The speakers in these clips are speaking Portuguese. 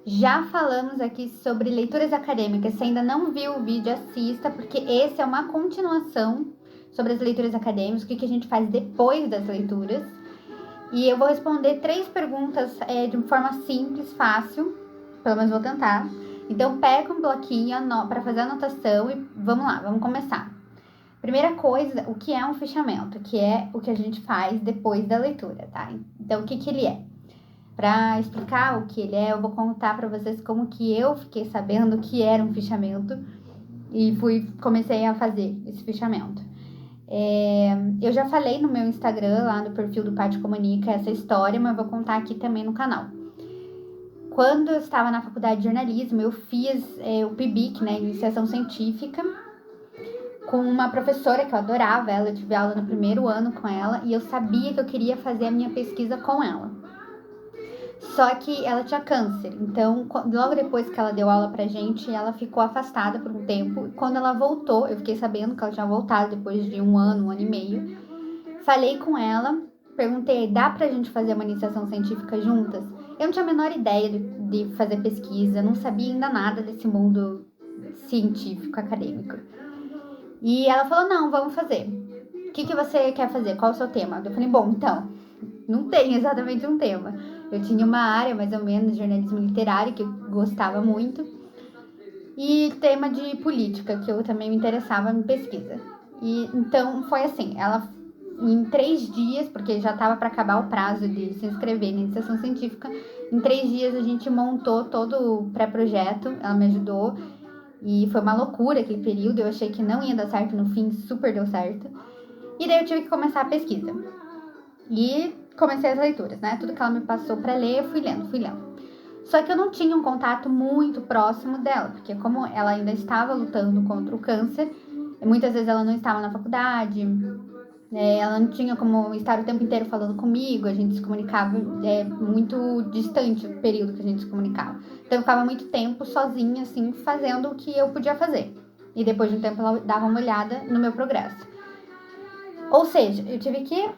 Já falamos aqui sobre leituras acadêmicas. Se ainda não viu o vídeo, assista, porque esse é uma continuação sobre as leituras acadêmicas, o que a gente faz depois das leituras. E eu vou responder 3 perguntas de uma forma simples, fácil, pelo menos vou tentar. Então, pega um bloquinho para fazer a anotação e vamos lá, vamos começar. Primeira coisa, o que é um fichamento? Que é o que a gente faz depois da leitura, tá? Então, o que ele é? Para explicar o que ele é, eu vou contar para vocês como que eu fiquei sabendo que era um fichamento e comecei a fazer esse fichamento. Eu já falei no meu Instagram, lá no perfil do Pátio Comunica, essa história, mas vou contar aqui também no canal. Quando eu estava na faculdade de jornalismo, eu fiz o PIBIC, né, Iniciação Científica, com uma professora que eu adorava ela, eu tive aula no primeiro ano com ela e eu sabia que eu queria fazer a minha pesquisa com ela. Só que ela tinha câncer, então logo depois que ela deu aula pra gente, ela ficou afastada por um tempo. E quando ela voltou, eu fiquei sabendo que ela tinha voltado depois de um ano e meio. Falei com ela, perguntei, dá pra gente fazer uma iniciação científica juntas? Eu não tinha a menor ideia de fazer pesquisa, não sabia ainda nada desse mundo científico, acadêmico. E ela falou, não, vamos fazer. O que você quer fazer? Qual é o seu tema? Eu falei, bom, então, não tem exatamente um tema. Eu tinha uma área, mais ou menos, de jornalismo literário, que eu gostava muito. E tema de política, que eu também me interessava em pesquisa. E então, foi assim, ela em 3 dias, porque já estava para acabar o prazo de se inscrever na iniciação científica, em 3 dias a gente montou todo o pré-projeto, ela me ajudou, e foi uma loucura aquele período, eu achei que não ia dar certo, no fim super deu certo. E daí eu tive que começar a pesquisa. E comecei as leituras, né? Tudo que ela me passou para ler, eu fui lendo. Só que eu não tinha um contato muito próximo dela, porque como ela ainda estava lutando contra o câncer, muitas vezes ela não estava na faculdade, ela não tinha como estar o tempo inteiro falando comigo, a gente se comunicava muito distante o período que a gente se comunicava. Então eu ficava muito tempo sozinha, assim, fazendo o que eu podia fazer. E depois de um tempo ela dava uma olhada no meu progresso. Ou seja, eu tive que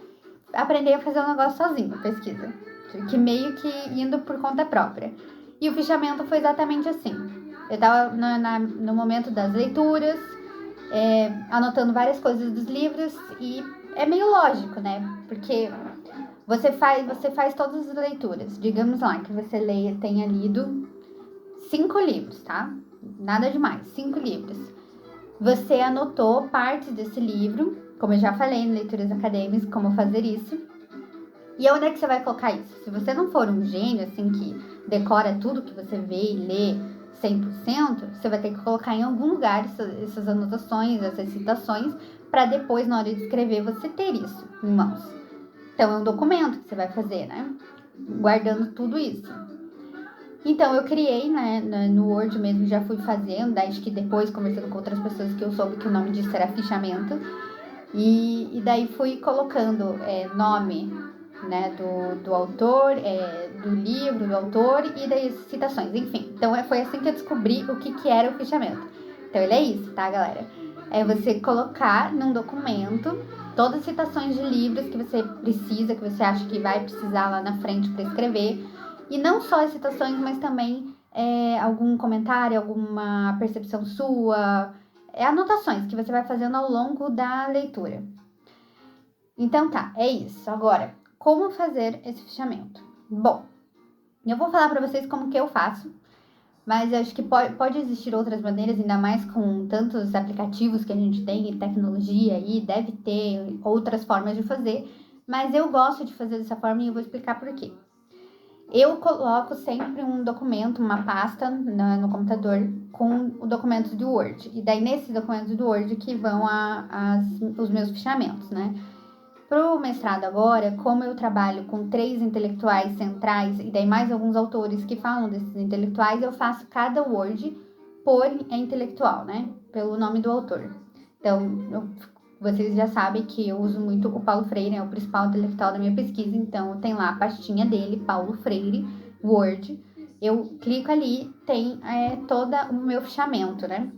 aprender a fazer um negócio sozinha, pesquisa. Tive que meio que indo por conta própria. E o fichamento foi exatamente assim. Eu estava no momento das leituras, anotando várias coisas dos livros e é meio lógico, né? Porque você faz todas as leituras. Digamos lá que você tenha lido 5 livros, tá? Nada demais, 5 livros. Você anotou partes desse livro, como eu já falei em leituras acadêmicas, como fazer isso. E onde é que você vai colocar isso? Se você não for um gênio, assim, que decora tudo que você vê e lê 100%, você vai ter que colocar em algum lugar essas anotações, essas citações, para depois, na hora de escrever, você ter isso em mãos. Então, é um documento que você vai fazer, né? Guardando tudo isso. Então, eu criei, né, no Word mesmo, já fui fazendo, acho que depois, conversando com outras pessoas, que eu soube que o nome disso era fichamento. E daí fui colocando nome, né, do autor, do livro, do autor e das citações, enfim. Então foi assim que eu descobri o que era o fichamento. Então ele é isso, tá, galera? É você colocar num documento todas as citações de livros que você precisa, que você acha que vai precisar lá na frente para escrever. E não só as citações, mas também algum comentário, alguma percepção sua, anotações que você vai fazendo ao longo da leitura. Então tá, é isso. Agora, como fazer esse fichamento? Bom, eu vou falar para vocês como que eu faço, mas eu acho que pode existir outras maneiras, ainda mais com tantos aplicativos que a gente tem e tecnologia aí, deve ter outras formas de fazer, mas eu gosto de fazer dessa forma e eu vou explicar por quê. Eu coloco sempre um documento, uma pasta no computador com documentos do Word. E daí nesses documentos do Word que vão os meus fichamentos, né? Pro mestrado agora, como eu trabalho com 3 intelectuais centrais e daí mais alguns autores que falam desses intelectuais, eu faço cada Word por intelectual, né? Pelo nome do autor. Então, vocês já sabem que eu uso muito o Paulo Freire, é o principal intelectual da minha pesquisa, então tem lá a pastinha dele, Paulo Freire, Word. Eu clico ali, tem todo o meu fichamento, né?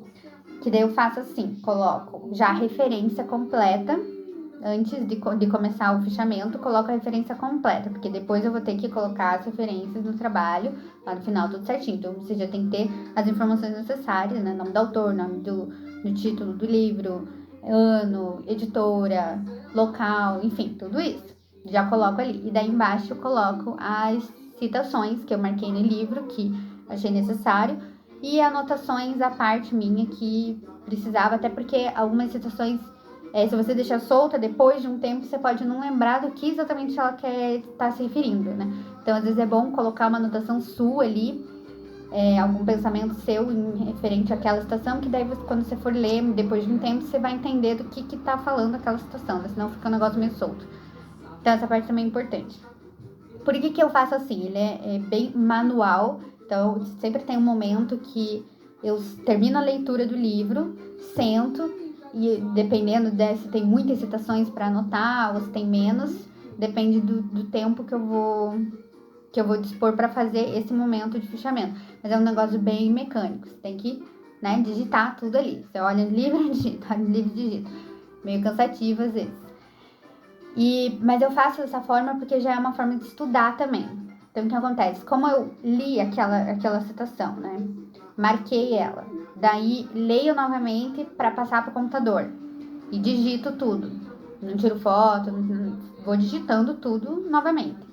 Que daí eu faço assim, coloco já a referência completa antes de começar o fichamento, coloco a referência completa, porque depois eu vou ter que colocar as referências no trabalho, lá no final tudo certinho. Então você já tem que ter as informações necessárias, né? Nome do autor, nome do título do livro, ano, editora, local, enfim, tudo isso. Já coloco ali. E daí embaixo eu coloco as citações que eu marquei no livro, que achei necessário, e anotações à parte minha que precisava, até porque algumas citações, se você deixar solta, depois de um tempo, você pode não lembrar do que exatamente ela quer estar se referindo, né? Então, às vezes é bom colocar uma anotação sua ali, algum pensamento seu em referente àquela situação, que daí quando você for ler, depois de um tempo, você vai entender do que tá falando aquela situação, né? Senão fica um negócio meio solto. Então, essa parte também é importante. Por que eu faço assim? Ele é bem manual, então sempre tem um momento que eu termino a leitura do livro, sento, e dependendo se tem muitas citações para anotar ou se tem menos, depende do tempo que eu vou dispor para fazer esse momento de fichamento. Mas é um negócio bem mecânico, você tem que, né, digitar tudo ali. Você olha no livro, digita, olha no livro, digita. Meio cansativo às vezes. Mas eu faço dessa forma porque já é uma forma de estudar também. Então, o que acontece? Como eu li aquela citação, né? Marquei ela. Daí, leio novamente para passar para o computador. E digito tudo. Não tiro foto, vou digitando tudo novamente.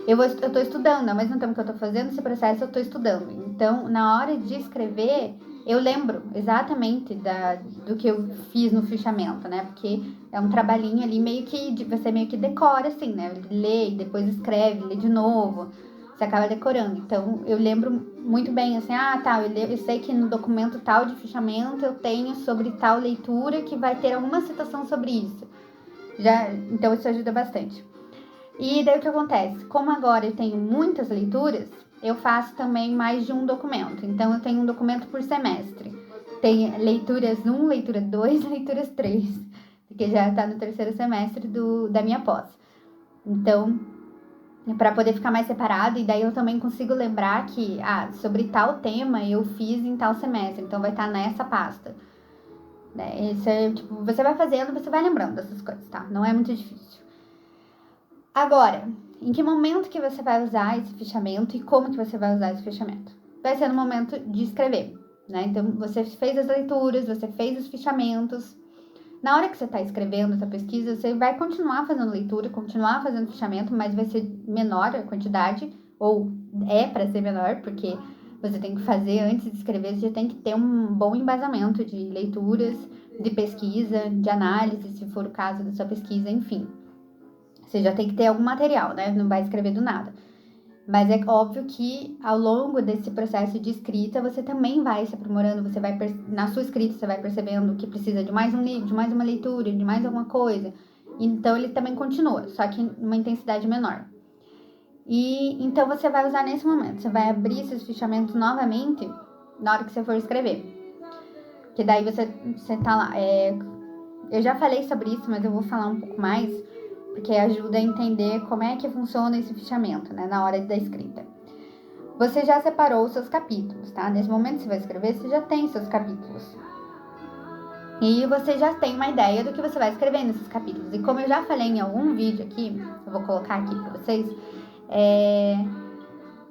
Eu estou estudando, ao mesmo tempo que eu estou fazendo esse processo, eu estou estudando. Então, na hora de escrever, eu lembro exatamente do que eu fiz no fichamento, né? Porque é um trabalhinho ali você meio que decora, assim, né? Lê, depois escreve, lê de novo, você acaba decorando. Então, eu lembro muito bem, assim, eu sei que no documento tal de fichamento eu tenho sobre tal leitura que vai ter alguma citação sobre isso. Então, isso ajuda bastante. E daí o que acontece? Como agora eu tenho muitas leituras, eu faço também mais de um documento. Então eu tenho um documento por semestre. Tem leituras 1, leitura 2, leituras 3, porque já está no terceiro semestre da minha pós. Então, para poder ficar mais separado, e daí eu também consigo lembrar que, sobre tal tema eu fiz em tal semestre, então vai estar nessa pasta. Isso você vai fazendo, você vai lembrando dessas coisas, tá? Não é muito difícil. Agora, em que momento que você vai usar esse fichamento e como que você vai usar esse fichamento? Vai ser no momento de escrever, né? Então, você fez as leituras, você fez os fichamentos. Na hora que você está escrevendo essa pesquisa, você vai continuar fazendo leitura, continuar fazendo fichamento, mas vai ser menor a quantidade, ou é para ser menor, porque você tem que fazer antes de escrever, você já tem que ter um bom embasamento de leituras, de pesquisa, de análise, se for o caso da sua pesquisa, enfim. Você já tem que ter algum material, né? Não vai escrever do nada. Mas é óbvio que ao longo desse processo de escrita, você também vai se aprimorando, na sua escrita você vai percebendo que precisa de mais um livro, de mais uma leitura, de mais alguma coisa. Então ele também continua, só que em uma intensidade menor. E então você vai usar nesse momento, você vai abrir esses fichamentos novamente na hora que você for escrever. Que daí você tá lá. Eu já falei sobre isso, mas eu vou falar um pouco mais, porque ajuda a entender como é que funciona esse fichamento, né, na hora da escrita. Você já separou os seus capítulos, tá? Nesse momento que você vai escrever, você já tem seus capítulos. E você já tem uma ideia do que você vai escrever nesses capítulos. E como eu já falei em algum vídeo aqui, eu vou colocar aqui para vocês,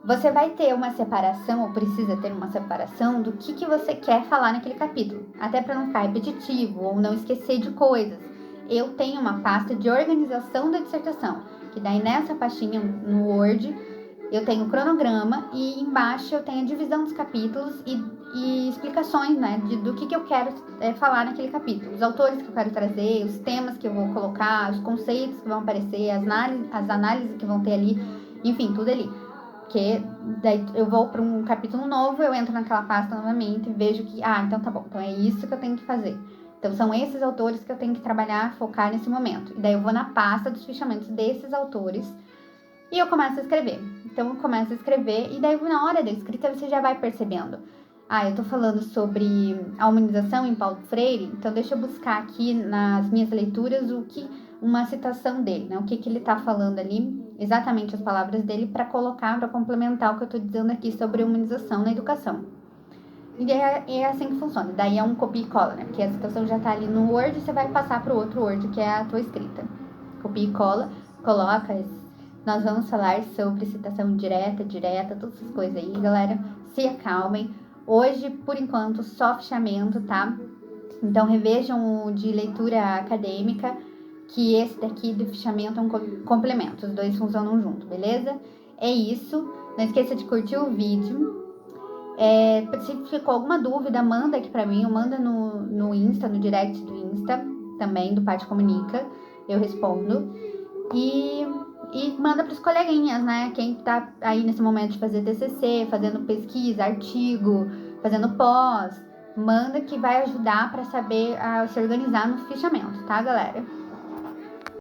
você vai ter uma separação, ou precisa ter uma separação do que você quer falar naquele capítulo. Até para não ficar repetitivo ou não esquecer de coisas. Eu tenho uma pasta de organização da dissertação, que daí nessa pastinha no Word eu tenho o cronograma e embaixo eu tenho a divisão dos capítulos e explicações, né, do que eu quero falar naquele capítulo. Os autores que eu quero trazer, os temas que eu vou colocar, os conceitos que vão aparecer, as análises que vão ter ali, enfim, tudo ali. Porque daí eu vou para um capítulo novo, eu entro naquela pasta novamente e vejo que, então tá bom, então é isso que eu tenho que fazer. Então, são esses autores que eu tenho que trabalhar, focar nesse momento. E daí eu vou na pasta dos fichamentos desses autores e eu começo a escrever. Então, eu começo a escrever e daí na hora da escrita você já vai percebendo. Eu tô falando sobre a humanização em Paulo Freire, então deixa eu buscar aqui nas minhas leituras uma citação dele, né? O que ele tá falando ali, exatamente as palavras dele, para colocar, para complementar o que eu tô dizendo aqui sobre humanização na educação. E é assim que funciona. Daí é um copia e cola, né? Porque a citação já tá ali no Word e você vai passar pro outro Word, que é a tua escrita. Copia e cola, coloca. Nós vamos falar sobre citação direta, todas essas coisas aí, galera. Se acalmem. Hoje, por enquanto, só fichamento, tá? Então, revejam o de leitura acadêmica, que esse daqui do fichamento é um complemento. Os dois funcionam junto, beleza? É isso. Não esqueça de curtir o vídeo. Se ficou alguma dúvida, manda aqui pra mim, ou manda no Insta, no direct do Insta, também, do Parte Comunica, eu respondo. E manda pros coleguinhas, né? Quem tá aí nesse momento de fazer TCC, fazendo pesquisa, artigo, fazendo pós, manda que vai ajudar pra saber se organizar no fichamento, tá, galera?